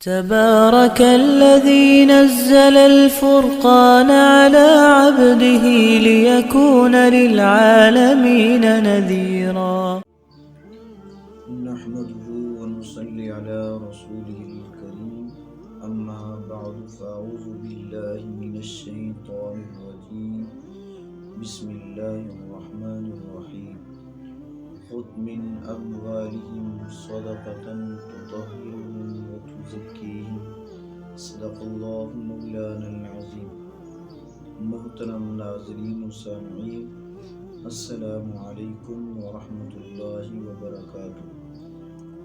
تبارك الذي نزل الفرقان على عبده ليكون للعالمين نذيرا. نحمده ونصلي على رسوله الكريم، أما بعد فأعوذ بالله من الشيطان الرجيم. بسم الله الرحمن الرحيم. خذ من أموالهم صدقة تطهرهم وتزكيهم. صدق اللہ مولانا العظیم. محترم ناظرین و سامعین، السلام علیکم ورحمۃ اللہ وبرکاتہ.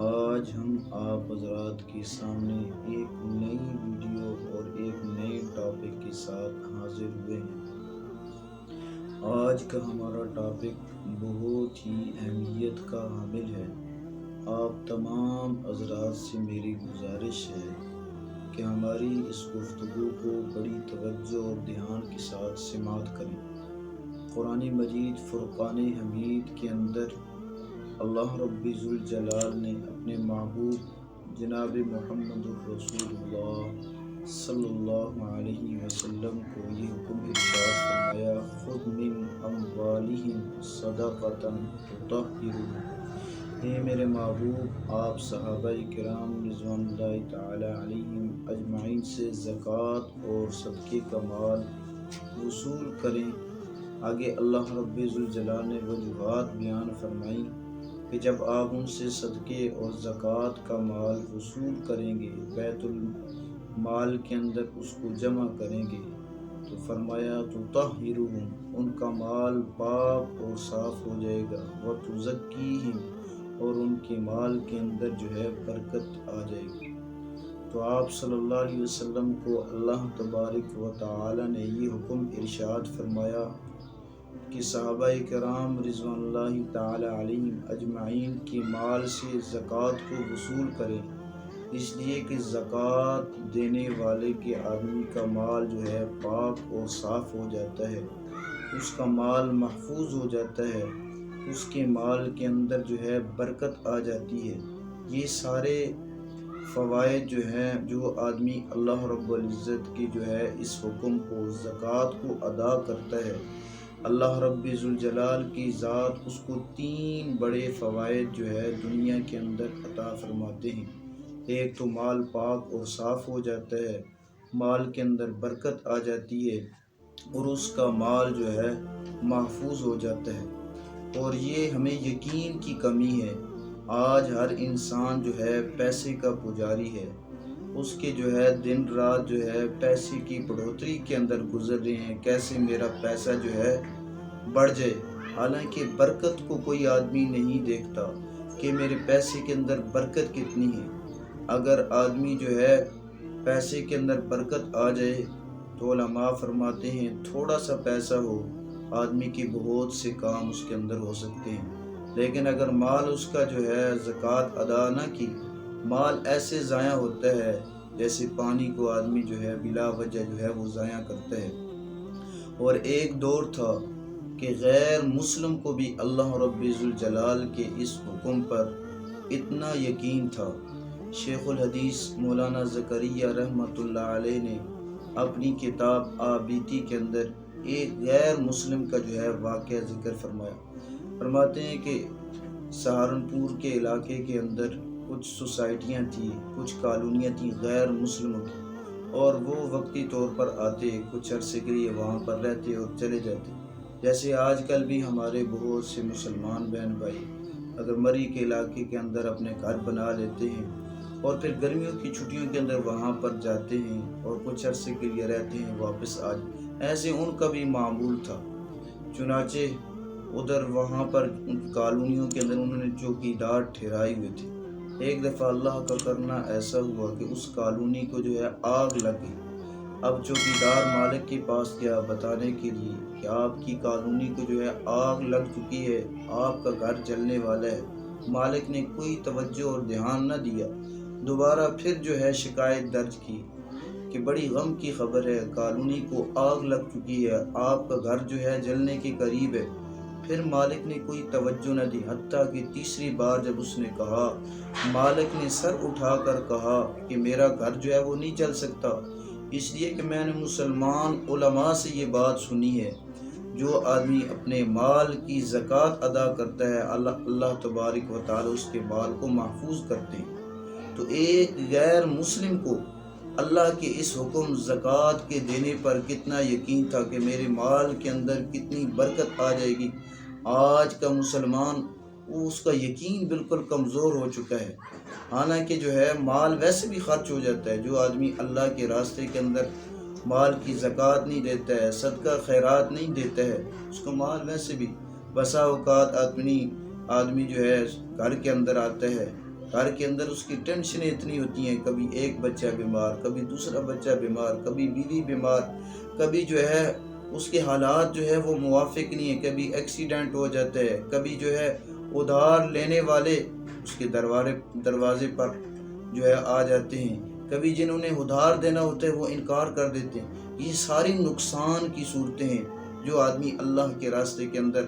آج ہم آپ حضرات کے سامنے ایک نئی ویڈیو اور ایک نئے ٹاپک کے ساتھ حاضر ہوئے ہیں. آج کا ہمارا ٹاپک بہت ہی اہمیت کا حامل ہے. آپ تمام حضرات سے میری گزارش ہے کہ ہماری اس گفتگو کو بڑی توجہ اور دھیان کے ساتھ سماعت کریں. قرآن مجید فرقان حمید کے اندر اللہ رب ذوالجلال نے اپنے محبوب جناب محمد الرسول اللہ صلی اللہ علیہ وسلم کو یہ حکم ارشاد فرمایا: خذ من اموالہم صدقۃ تطہرہم. اے میرے محبوب، آپ صحابہ کرام رضوان اللہ تعالی علیہم اجمعین سے زکوٰۃ اور صدقے کا مال وصول کریں. آگے اللہ رب ذوالجلال نے وجوہات بیان فرمائی کہ جب آپ ان سے صدقے اور زکوٰۃ کا مال وصول کریں گے، بیت المال کے اندر اس کو جمع کریں گے، تو فرمایا تطہرہم، ان کا مال پاک اور صاف ہو جائے گا، وتزکیہم، اور ان کے مال کے اندر جو ہے برکت آ جائے گی. تو آپ صلی اللہ علیہ وسلم کو اللہ تبارک و تعالی نے یہ حکم ارشاد فرمایا کہ صحابہ کرام رضوان اللہ تعالی علیہم اجمعین کے مال سے زکوٰۃ کو وصول کریں، اس لیے کہ زکوٰۃ دینے والے کے آدمی کا مال جو ہے پاک اور صاف ہو جاتا ہے، اس کا مال محفوظ ہو جاتا ہے، اس کے مال کے اندر جو ہے برکت آ جاتی ہے. یہ سارے فوائد جو ہیں، جو آدمی اللہ رب العزت کی جو ہے اس حکم کو، زکوٰۃ کو ادا کرتا ہے، اللہ رب ذوالجلال کی ذات اس کو 3 بڑے فوائد جو ہے دنیا کے اندر عطا فرماتے ہیں. ایک تو مال پاک اور صاف ہو جاتا ہے، مال کے اندر برکت آ جاتی ہے، اور اس کا مال جو ہے محفوظ ہو جاتا ہے. اور یہ ہمیں یقین کی کمی ہے. آج ہر انسان جو ہے پیسے کا پجاری ہے، اس کے جو ہے دن رات جو ہے پیسے کی بڑھوتری کے اندر گزر رہے ہیں، کیسے میرا پیسہ جو ہے بڑھ جائے. حالانکہ برکت کو کوئی آدمی نہیں دیکھتا کہ میرے پیسے کے اندر برکت کتنی ہے. اگر آدمی جو ہے پیسے کے اندر برکت آ جائے تو علماء فرماتے ہیں تھوڑا سا پیسہ ہو، آدمی کے بہت سے کام اس کے اندر ہو سکتے ہیں. لیکن اگر مال اس کا جو ہے زکوٰۃ ادا نہ کی، مال ایسے ضائع ہوتا ہے جیسے پانی کو آدمی جو ہے بلا وجہ جو ہے وہ ضائع کرتا ہے. اور ایک دور تھا کہ غیر مسلم کو بھی اللہ رب ذوالجلال کے اس حکم پر اتنا یقین تھا. شیخ الحدیث مولانا زکریا رحمۃ اللہ علیہ نے اپنی کتاب آبیتی کے اندر ایک غیر مسلم کا جو ہے واقعہ ذکر فرمایا. فرماتے ہیں کہ سہارنپور کے علاقے کے اندر کچھ سوسائٹیاں تھیں، کچھ کالونیاں تھیں غیر مسلموں کی، اور وہ وقتی طور پر آتے، کچھ عرصے کے لیے وہاں پر رہتے اور چلے جاتے. جیسے آج کل بھی ہمارے بہت سے مسلمان بہن بھائی اگر مری کے علاقے کے اندر اپنے گھر بنا لیتے ہیں اور پھر گرمیوں کی چھٹیوں کے اندر وہاں پر جاتے ہیں اور کچھ عرصے کے لیے رہتے ہیں، واپس آ جاتے. ایسے ان کا بھی معمول تھا. چنانچہ ادھر وہاں پر کالونیوں کے اندر انہوں نے چوکیدار ٹھہرائے ہوئے تھے. ایک دفعہ اللہ کا کرنا ایسا ہوا کہ اس کالونی کو جو ہے آگ لگ گئی. اب چوکیدار مالک کے پاس گیا بتانے کے لیے کہ آپ کی کالونی کو جو ہے آگ لگ چکی ہے، آپ کا گھر جلنے والا ہے. مالک نے کوئی توجہ اور دھیان نہ دیا. دوبارہ پھر جو ہے شکایت درج کی کہ بڑی غم کی خبر ہے، کالونی کو آگ لگ چکی ہے، آپ کا گھر جو ہے جلنے کے قریب ہے. پھر مالک نے کوئی توجہ نہ دی، حتیٰ کہ تیسری بار جب اس نے کہا، مالک نے سر اٹھا کر کہا کہ میرا گھر جو ہے وہ نہیں چل سکتا، اس لیے کہ میں نے مسلمان علماء سے یہ بات سنی ہے، جو آدمی اپنے مال کی زکوٰۃ ادا کرتا ہے اللہ تبارک و تعالی اس کے مال کو محفوظ کرتے ہیں۔ تو ایک غیر مسلم کو اللہ کے اس حکم زکوٰۃ کے دینے پر کتنا یقین تھا کہ میرے مال کے اندر کتنی برکت آ جائے گی۔ آج کا مسلمان اس کا یقین بالکل کمزور ہو چکا ہے، حالانکہ جو ہے مال ویسے بھی خرچ ہو جاتا ہے۔ جو آدمی اللہ کے راستے کے اندر مال کی زکوٰۃ نہیں دیتا ہے، صدقہ خیرات نہیں دیتا ہے، اس کا مال ویسے بھی بسا اوقات آدمی جو ہے گھر کے اندر آتا ہے، گھر کے اندر اس کی ٹینشنیں اتنی ہوتی ہیں، کبھی ایک بچہ بیمار، کبھی دوسرا بچہ بیمار، کبھی بیوی بیمار، کبھی جو ہے اس کے حالات جو ہے وہ موافق نہیں ہیں، کبھی ایکسیڈنٹ ہو جاتا ہے، کبھی جو ہے ادھار لینے والے اس کے دروازے پر جو ہے آ جاتے ہیں، کبھی جنہوں نے ادھار دینا ہوتا ہے وہ انکار کر دیتے ہیں۔ یہ ساری نقصان کی صورتیں ہیں جو آدمی اللہ کے راستے کے اندر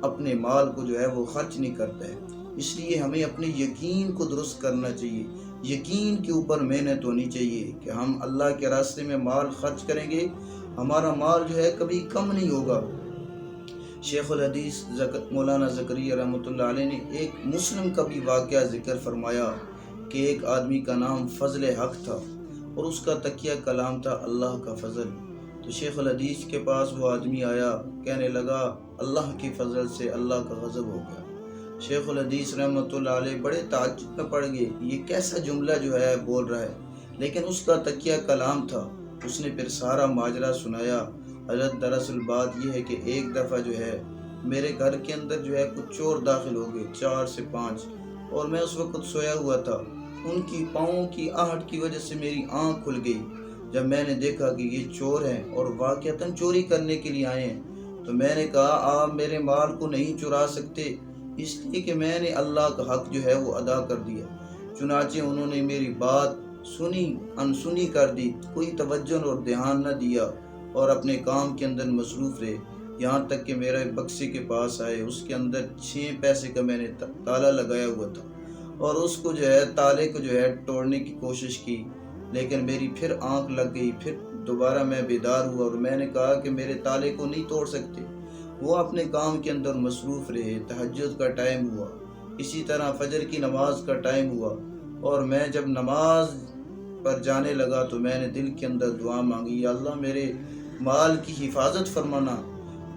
اپنے مال کو جو ہے وہ خرچ نہیں کرتا ہے۔ اس لیے ہمیں اپنے یقین کو درست کرنا چاہیے، یقین کے اوپر محنت ہونی چاہیے کہ ہم اللہ کے راستے میں مال خرچ کریں گے، ہمارا مال جو ہے کبھی کم نہیں ہوگا۔ شیخ الحدیث مولانا زکریا رحمۃ اللہ علیہ نے ایک مسلم کا بھی واقعہ ذکر فرمایا کہ ایک آدمی کا نام فضل حق تھا اور اس کا تکیہ کلام تھا اللہ کا فضل۔ تو شیخ الحدیث کے پاس وہ آدمی آیا، کہنے لگا اللہ کی فضل سے اللہ کا غضب ہو گیا۔ شیخ الحدیث رحمۃ اللہ علیہ بڑے تعجب میں پڑ گئے، یہ کیسا جملہ جو ہے بول رہا ہے، لیکن اس کا تکیہ کلام تھا۔ اس نے پھر سارا ماجرا سنایا۔ حضرت دراصل بات یہ ہے کہ ایک دفعہ جو ہے میرے گھر کے اندر جو ہے کچھ چور داخل ہو گئے، 4 سے 5، اور میں اس وقت سویا ہوا تھا۔ ان کی پاؤں کی آہٹ کی وجہ سے میری آنکھ کھل گئی۔ جب میں نے دیکھا کہ یہ چور ہیں اور واقعتاً چوری کرنے کے لیے آئے ہیں، تو میں نے کہا آپ میرے مال کو نہیں چرا سکتے، اس لیے کہ میں نے اللہ کا حق جو ہے وہ ادا کر دیا۔ چنانچہ انہوں نے میری بات سنی، انسنی کر دی، کوئی توجہ اور دھیان نہ دیا اور اپنے کام کے اندر مصروف رہے، یہاں تک کہ میرے بکسے کے پاس آئے۔ اس کے اندر 6 پیسے کا میں نے تالا لگایا ہوا تھا اور اس کو جو ہے تالے کو جو ہے توڑنے کی کوشش کی، لیکن میری پھر آنکھ لگ گئی۔ پھر دوبارہ میں بیدار ہوا اور میں نے کہا کہ میرے تالے کو نہیں توڑ سکتے۔ وہ اپنے کام کے اندر مصروف رہے۔ تہجد کا ٹائم ہوا، اسی طرح فجر کی نماز کا ٹائم ہوا، اور میں جب نماز پر جانے لگا تو میں نے دل کے اندر دعا مانگی، یا اللہ میرے مال کی حفاظت فرمانا۔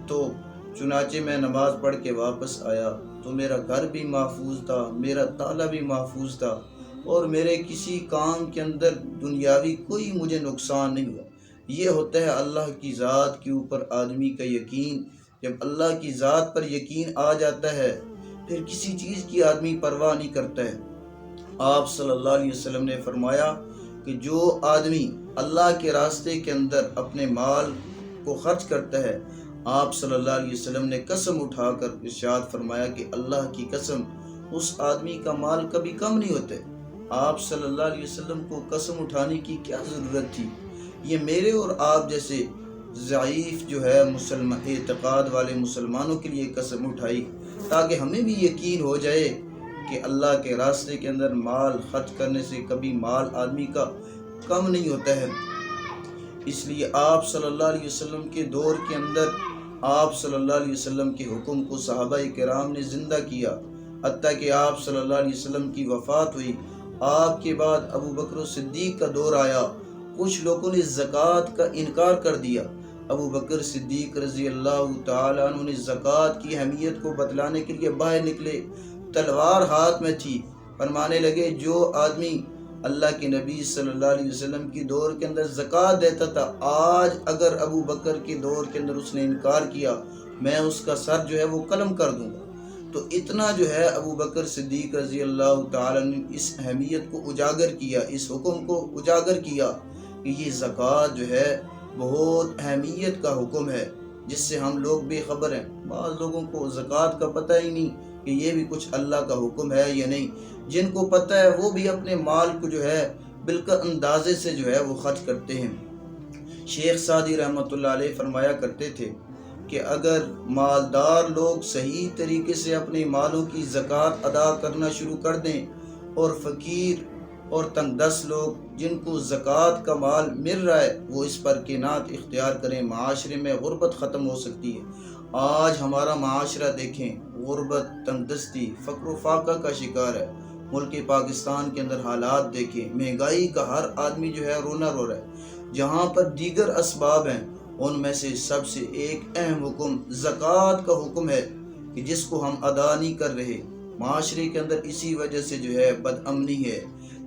تو چنانچہ میں نماز پڑھ کے واپس آیا تو میرا گھر بھی محفوظ تھا، میرا تالا بھی محفوظ تھا، اور میرے کسی کام کے اندر دنیاوی کوئی مجھے نقصان نہیں ہوا۔ یہ ہوتا ہے اللہ کی ذات کے اوپر آدمی کا یقین۔ جب اللہ کی ذات پر یقین آ جاتا ہے پھر کسی چیز کی آدمی پرواہ نہیں کرتا ہے۔ آپ صلی اللہ علیہ وسلم نے فرمایا کہ جو آدمی اللہ کے راستے کے اندر اپنے مال کو خرچ کرتا ہے، آپ صلی اللہ علیہ وسلم نے قسم اٹھا کر ارشاد فرمایا کہ اللہ کی قسم اس آدمی کا مال کبھی کم نہیں ہوتا۔ آپ صلی اللہ علیہ وسلم کو قسم اٹھانے کی کیا ضرورت تھی؟ یہ میرے اور آپ جیسے ضعیف جو ہے اعتقاد والے مسلمانوں کے لیے قسم اٹھائی تاکہ ہمیں بھی یقین ہو جائے کہ اللہ کے راستے کے اندر مال خرچ کرنے سے کبھی مال آدمی کا کم نہیں ہوتا ہے۔ اس لیے آپ صلی اللہ علیہ وسلم کے دور کے اندر آپ صلی اللہ علیہ وسلم کے حکم کو صحابہ کرام نے زندہ کیا، حتیٰ کہ آپ صلی اللہ علیہ وسلم کی وفات ہوئی۔ آپ کے بعد ابو بکر صدیق کا دور آیا، کچھ لوگوں نے زکوٰۃ کا انکار کر دیا۔ ابو بکر صدیق رضی اللہ تعالیٰ عنہ نے زکوٰۃ کی اہمیت کو بتلانے کے لیے باہر نکلے، تلوار ہاتھ میں تھی، فرمانے لگے جو آدمی اللہ کے نبی صلی اللہ علیہ وسلم کی دور کے اندر زکوٰۃ دیتا تھا، آج اگر ابو بکر کے دور کے اندر اس نے انکار کیا، میں اس کا سر جو ہے وہ قلم کر دوں گا۔ تو اتنا جو ہے ابو بکر صدیق رضی اللہ تعالیٰ نے اس اہمیت کو اجاگر کیا، اس حکم کو اجاگر کیا کہ یہ زکوٰۃ جو ہے بہت اہمیت کا حکم ہے، جس سے ہم لوگ بے خبر ہیں۔ بعض لوگوں کو زکوٰۃ کا پتہ ہی نہیں کہ یہ بھی کچھ اللہ کا حکم ہے یا نہیں، جن کو پتہ ہے وہ بھی اپنے مال کو جو ہے بالکل اندازے سے جو ہے وہ خرچ کرتے ہیں۔ شیخ سعدی رحمۃ اللہ علیہ فرمایا کرتے تھے کہ اگر مالدار لوگ صحیح طریقے سے اپنے مالوں کی زکوٰۃ ادا کرنا شروع کر دیں اور فقیر اور تنگ دست لوگ جن کو زکوٰۃ کا مال مل رہا ہے وہ اس پر کنات اختیار کریں، معاشرے میں غربت ختم ہو سکتی ہے۔ آج ہمارا معاشرہ دیکھیں، غربت، تنگ دستی، فقر و فاقہ کا شکار ہے۔ ملک پاکستان کے اندر حالات دیکھیں، مہنگائی کا ہر آدمی جو ہے رونا رو رہا ہے۔ جہاں پر دیگر اسباب ہیں ان میں سے سب سے ایک اہم حکم زکوٰۃ کا حکم ہے کہ جس کو ہم ادا نہیں کر رہے۔ معاشرے کے اندر اسی وجہ سے جو ہے بد امنی ہے،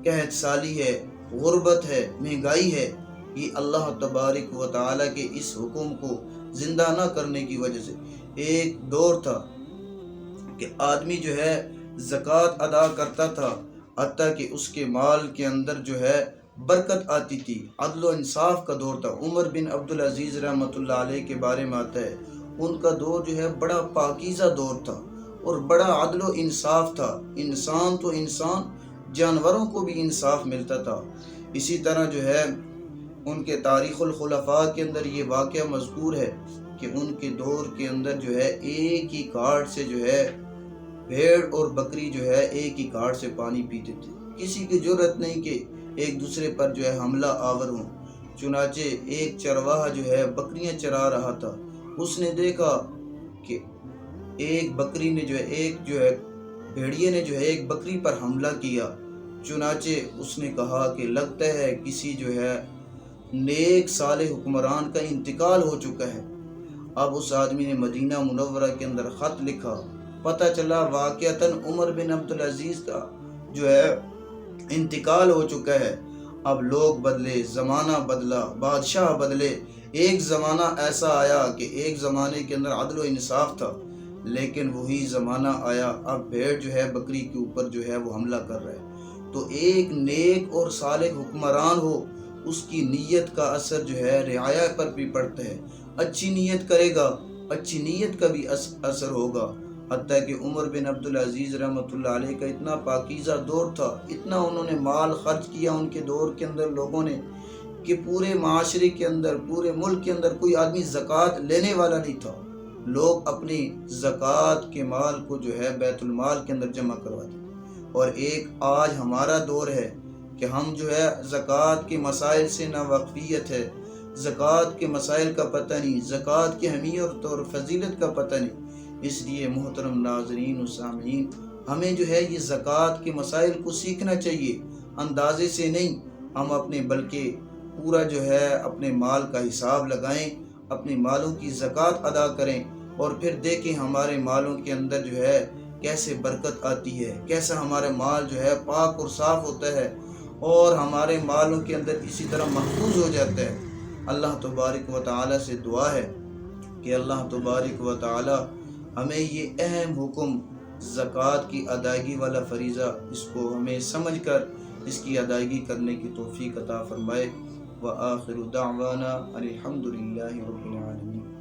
قحط سالی ہے، غربت ہے، مہنگائی ہے۔ یہ اللہ تبارک و تعالیٰ کے اس حکم کو زندہ نہ کرنے کی وجہ سے۔ ایک دور تھا کہ آدمی جو ہے زکوٰۃ ادا کرتا تھا، حتیٰ کہ اس کے مال کے اندر جو ہے برکت آتی تھی، عدل و انصاف کا دور تھا۔ عمر بن عبدالعزیز رحمۃ اللہ علیہ کے بارے میں آتا ہے، ان کا دور جو ہے بڑا پاکیزہ دور تھا اور بڑا عدل و انصاف تھا۔ انسان تو انسان، جانوروں کو بھی انصاف ملتا تھا۔ اسی طرح جو ہے ان کے تاریخ الخلفاء کے اندر یہ واقعہ مذکور ہے کہ ان کے دور کے اندر جو ہے ایک ہی کارڈ سے جو ہے بھیڑ اور بکری جو ہے ایک ہی کارڈ سے پانی پیتے تھے۔ کسی کی جرأت نہیں کہ ایک دوسرے پر جو ہے حملہ آور ہوں۔ چنانچہ ایک چرواہا جو ہے بکریاں چرا رہا تھا، اس نے دیکھا کہ ایک بکری نے ایک بھیڑیے نے جو ہے ایک بکری پر حملہ کیا۔ چنانچہ اس نے کہا کہ لگتا ہے کسی جو ہے نیک صالح حکمران کا انتقال ہو چکا ہے۔ اب اس آدمی نے مدینہ منورہ کے اندر خط لکھا، پتہ چلا واقعتاً عمر بن عبدالعزیز کا جو ہے انتقال ہو چکا ہے۔ اب لوگ بدلے، زمانہ بدلا، بادشاہ بدلے۔ ایک زمانہ ایسا آیا کہ ایک زمانے کے اندر عدل و انصاف تھا، لیکن وہی زمانہ آیا اب بھیڑ جو ہے بکری کے اوپر جو ہے وہ حملہ کر رہا ہے۔ تو ایک نیک اور صالح حکمران ہو، اس کی نیت کا اثر جو ہے رعایا پر بھی پڑتا ہے۔ اچھی نیت کرے گا، اچھی نیت کا بھی اثر ہوگا۔ حتیٰ کہ عمر بن عبدالعزیز رحمۃ اللہ علیہ کا اتنا پاکیزہ دور تھا، اتنا انہوں نے مال خرچ کیا ان کے دور کے اندر لوگوں نے، کہ پورے معاشرے کے اندر، پورے ملک کے اندر کوئی آدمی زکوٰۃ لینے والا نہیں تھا۔ لوگ اپنی زکوٰۃ کے مال کو جو ہے بیت المال کے اندر جمع کرواتے۔ اور ایک آج ہمارا دور ہے کہ ہم جو ہے زکوٰۃ کے مسائل سے ناواقفیت ہے، زکوٰۃ کے مسائل کا پتہ نہیں، زکوٰۃ کی اہمیت اور فضیلت کا پتہ نہیں۔ اس لیے محترم ناظرین و سامعین، ہمیں جو ہے یہ زکوٰۃ کے مسائل کو سیکھنا چاہیے، اندازے سے نہیں۔ ہم اپنے بلکہ پورا جو ہے اپنے مال کا حساب لگائیں، اپنے مالوں کی زکوٰۃ ادا کریں، اور پھر دیکھیں ہمارے مالوں کے اندر جو ہے کیسے برکت آتی ہے، کیسا ہمارا مال جو ہے پاک اور صاف ہوتا ہے، اور ہمارے مالوں کے اندر اسی طرح محفوظ ہو جاتا ہے۔ اللہ تبارک و تعالیٰ سے دعا ہے کہ اللہ تبارک و تعالیٰ ہمیں یہ اہم حکم زکوٰۃ کی ادائیگی والا فریضہ، اس کو ہمیں سمجھ کر اس کی ادائیگی کرنے کی توفیق عطا فرمائے۔ وآخر دعوانا الحمد للہ رب العالمین۔